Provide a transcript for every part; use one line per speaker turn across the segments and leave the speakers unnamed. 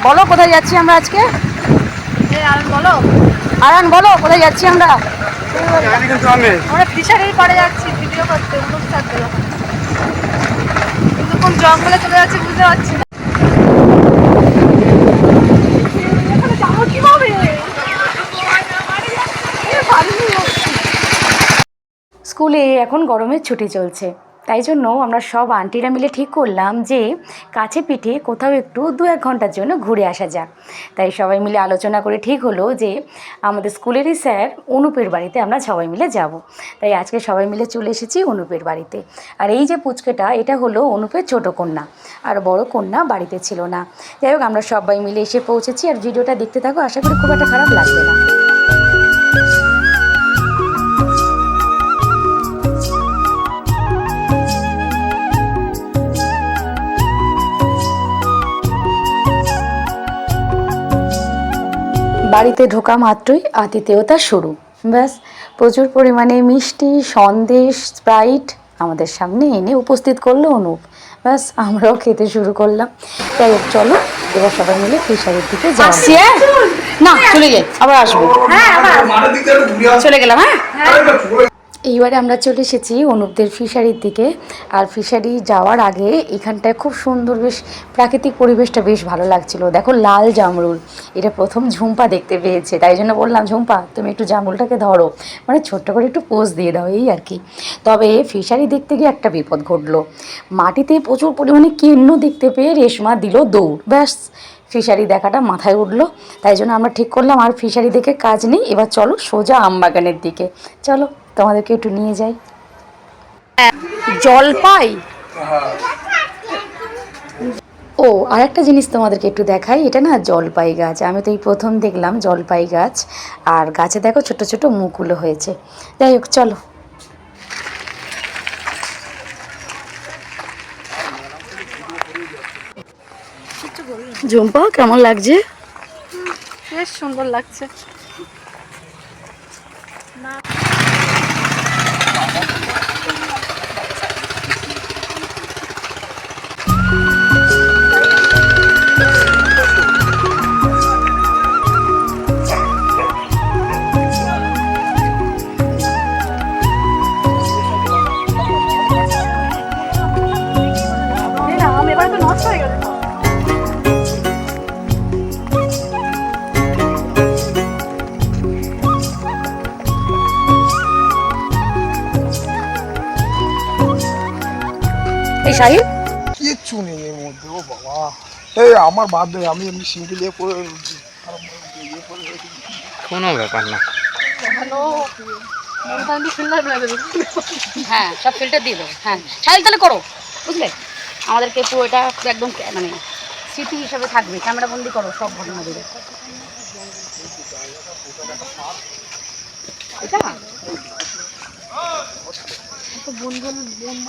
বলো কোথায় যাচ্ছি আমরা আজকে? আরান বলো কোথায় যাচ্ছি আমরা?
আমরা ফিশারির পাড়ে যাচ্ছি ভিডিও করতে, কিন্তু কোন জঙ্গলে চলে যাচ্ছে বুঝতে পারছি না।
স্কুলে এখন গরমের ছুটি চলছে, তাই জন্য আমরা সব আন্টিরা মিলে ঠিক করলাম যে কাছে পিঠে কোথাও একটু 2-1 ঘন্টার জন্য ঘুরে আসা যাক। তাই সবাই মিলে আলোচনা করে ঠিক হলো যে আমাদের স্কুলেরই স্যার অনুপের বাড়িতে আমরা সবাই মিলে যাব। তাই আজকে সবাই মিলে চলে এসেছি অনুপের বাড়িতে। আর এই যে পুচকেটা, এটা হলো অনুপের ছোটো কন্যা, আর বড় কন্যা বাড়িতে ছিল না। যাই হোক, আমরা সবাই মিলে এসে পৌঁছেছি। আর ভিডিওটা দেখতে থাকো, আশা করি খুব একটা খারাপ লাগবে না। বাড়িতে ঢোকা মাত্রই আতিথেয়তা শুরু। ব্যাস, প্রচুর পরিমাণে মিষ্টি, সন্দেশ, স্প্রাইট আমাদের সামনে এনে উপস্থিত করলো অনুপ। ব্যাস, আমরাও খেতে শুরু করলাম। যাই হোক, চলো এবার সবাই মিলে ফিশারির দিকে যাচ্ছি। না, চলে যাই, আবার আসবো। চলে গেলাম। হ্যাঁ, এইবারে আমরা চলে এসেছি অনুপদের ফিশারির দিকে। আর ফিশারি যাওয়ার আগে এখানটায় খুব সুন্দর, বেশ প্রাকৃতিক পরিবেশটা বেশ ভালো লাগছিল। দেখো, লাল জামরুল, এটা প্রথম ঝুম্পা দেখতে পেয়েছে, তাই জন্য বললাম ঝুম্পা তুমি একটু জামরুলটাকে ধরো, মানে ছোট্ট করে একটু পোজ দিয়ে দাও, এই আর কি। তবে ফিশারি দেখতে গিয়ে একটা বিপদ ঘটলো। মাটিতে প্রচুর পরিমাণে কেন্ন দেখতে পেয়ে রেশমা দিল দৌড়। ব্যাস, ফিশারি দেখাটা মাথায় উঠলো। তাই জন্য আমরা ঠিক করলাম আর ফিশারি দেখে কাজ নেই, এবার চলো সোজা আমবাগানের দিকে। চলো তোমাদেরকে একটু নিয়ে যাই। জলপাই, ও আর একটা জিনিস তোমাদেরকে একটু দেখাই, এটা না জলপাই গাছ। আমি তো এই প্রথম দেখলাম জলপাই গাছ। আর গাছে দেখো ছোট ছোট মুকুলও হয়েছে। যাই হোক, চলো। ঝুম্পা, কেমন লাগছে?
বেশ সুন্দর লাগছে।
এই শাহিন,
কিচ্ছু নেই এর মধ্যে। ও বাবা, এই আমার বাদ দে, আমি এমনি সিঙ্গেল ইয়ে করে
কোনো ব্যাপার না।
হ্যাঁ, সব ফিল্টার দিয়ে দেবো। হ্যাঁ শাহিন, তাহলে করো, বুঝলে? আমাদেরকে পুরো এটা একদম মানে স্মৃতি হিসাবে থাকবে, ক্যামেরা বন্দি করো সব ঘটনা দেবে। এটা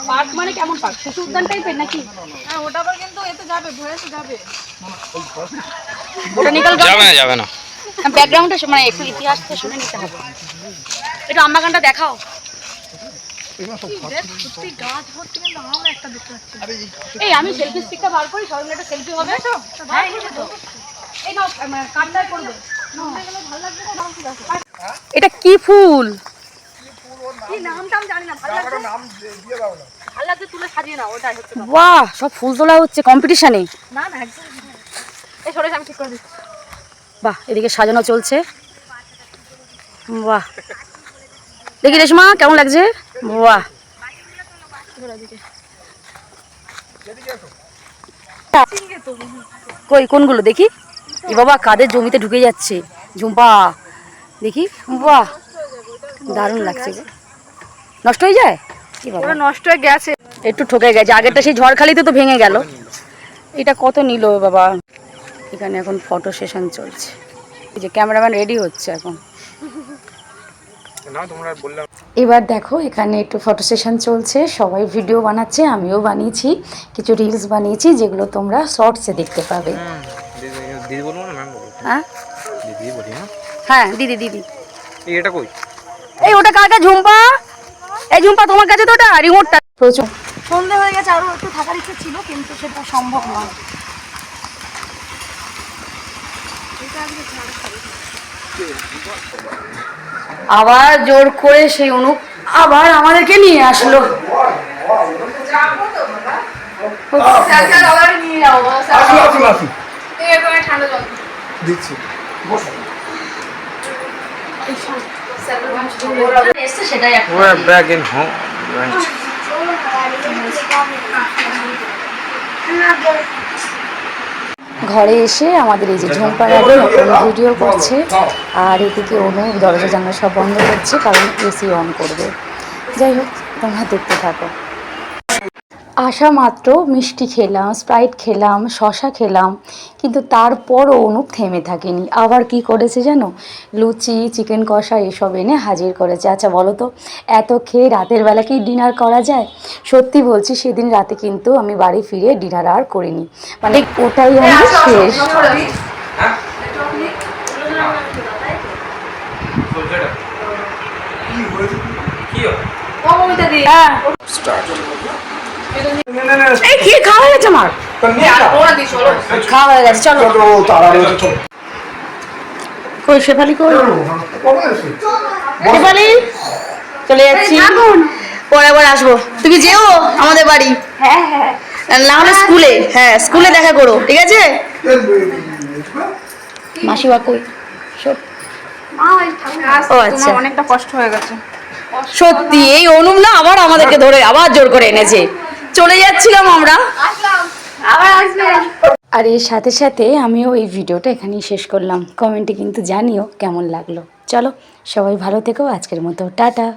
পার্ক মানে কেমন পার্ক? শিশু উদ্যান টাইপের নাকি?
হ্যাঁ, ওটা আবার কিন্তু এতে যাবে, ভয়েসে যাবে।
বোটানিক্যাল
যাবে না।
ব্যাকগ্রাউন্ডটা মানে একটু ইতিহাসটা শুনে নিতে হবে। একটু আমবাগানটা দেখাও।
সত্যি গাছ ভর্তি, কিন্তু আম একটা দেখতে পাচ্ছি।
এই আমি সেলফি স্টিকটা বার করি, সবাই মিলে একটা সেলফি হবে তো। হ্যাঁ, এই নাও, কাটটাই করবে। এটা কি ফুল?
কি নামটা আমি জানি না, ভালো লাগছে।
নাম দিয়ে দাও না।
ভালো লাগছে, তুলে সাজিয়ে নাও, ওটাই হচ্ছে।
বাহ, সব ফুল তোলা হচ্ছে কম্পিটিশনে।
না না, একদম। এই সরে আমি ঠিক করে দিচ্ছি।
বাহ, এদিকে সাজানো চলছে। বাহ, দেখি রেশমা কেমন লাগছে? বাহ, কই কোনগুলো দেখি? এ বাবা, কাদের জমিতে ঢুকে যাচ্ছে ঝুম্পা, দেখি। বাহ, দারুণ লাগছে। নষ্ট হয়ে যায়?
ওরা নষ্ট হয়ে গেছে,
একটু ঠকে গেছে। আগেরটা সেই ঝড়খালিতে তো ভেঙে গেল। এটা কত নিল বাবা? এখানে এখন ফটো সেশন চলছে, এই যে ক্যামেরাম্যান রেডি হচ্ছে এখন। এবার দেখো, এখানে একটু ফটো সেশন চলছে, সবাই ভিডিও বানাচ্ছে, আমিও বানিয়েছি, কিছু রিলস বানিয়েছি, যেগুলো তোমরা শর্টসে দেখতে পাবে।
দিদি বলবো না, ম্যাম বলবো?
হ্যাঁ
দিদি বলি না?
হ্যাঁ, দিদি দিদি।
এটা কই?
এই ওটা কার কাছে? ঝুম্পা, এই ঝুম্পা তোমার কাছে তো ওটা রিমোটটা। প্রচুর
সন্ধে হয়ে গেছে, আরো একটু থাকার ইচ্ছে ছিল কিন্তু সেটা সম্ভব নয়।
আবার জোর করে সেই অনুপ আবার আমাদেরকে নিয়ে আসলো।
দিচ্ছি
সেটাই
We're back in home.
ঘরে এসে আমাদের এই যে ঝুমপার আগে নতুন ভিডিও করছে, আর এদিকে অনুপ দরজা জানলা সব বন্ধ করছে কারণ এসি অন করবে। যাই হোক, তোমরা দেখতে থাকো। আসা মাত্র মিষ্টি খেলাম, স্প্রাইট খেলাম, শশা খেলাম, কিন্তু তারপরও অনুপ থেমে থাকেনি। আবার কি করেছে জানো, লুচি, চিকেন কষা এসব এনে হাজির করেছে। আচ্ছা বলো তো, এত খেয়ে রাতের বেলা কি ডিনার করা যায়? সত্যি বলছি, সেদিন রাতে কিন্তু আমি বাড়ি ফিরে ডিনার আর করিনি, মানে ওটাই আমাদের শেষ। এই কি খাওয়া হয়ে গেছে আমার? খাওয়া হয়ে গেছে, চলো। কই শেফালি, কই শেফালি? চলে যাচ্ছি, পরে আবার আসবো। তুমি যেও আমাদের বাড়ি, না হলে স্কুলে। হ্যাঁ, স্কুলে দেখা করো, ঠিক আছে? মাসিমা কই? ও আচ্ছা,
অনেকটা কষ্ট হয়ে গেছে।
সত্যি এই অনুপ না আবার আমাদেরকে ধরে আবার জোর করে এনেছে। চলে যাচ্ছিলাম আমরা,
আবার আসবে।
আর এর সাথে সাথে আমিও এই ভিডিওটা এখানেই শেষ করলাম। কমেন্টে কিন্তু জানিও কেমন লাগলো। চলো, সবাই ভালো থেকো, আজকের মতো টাটা।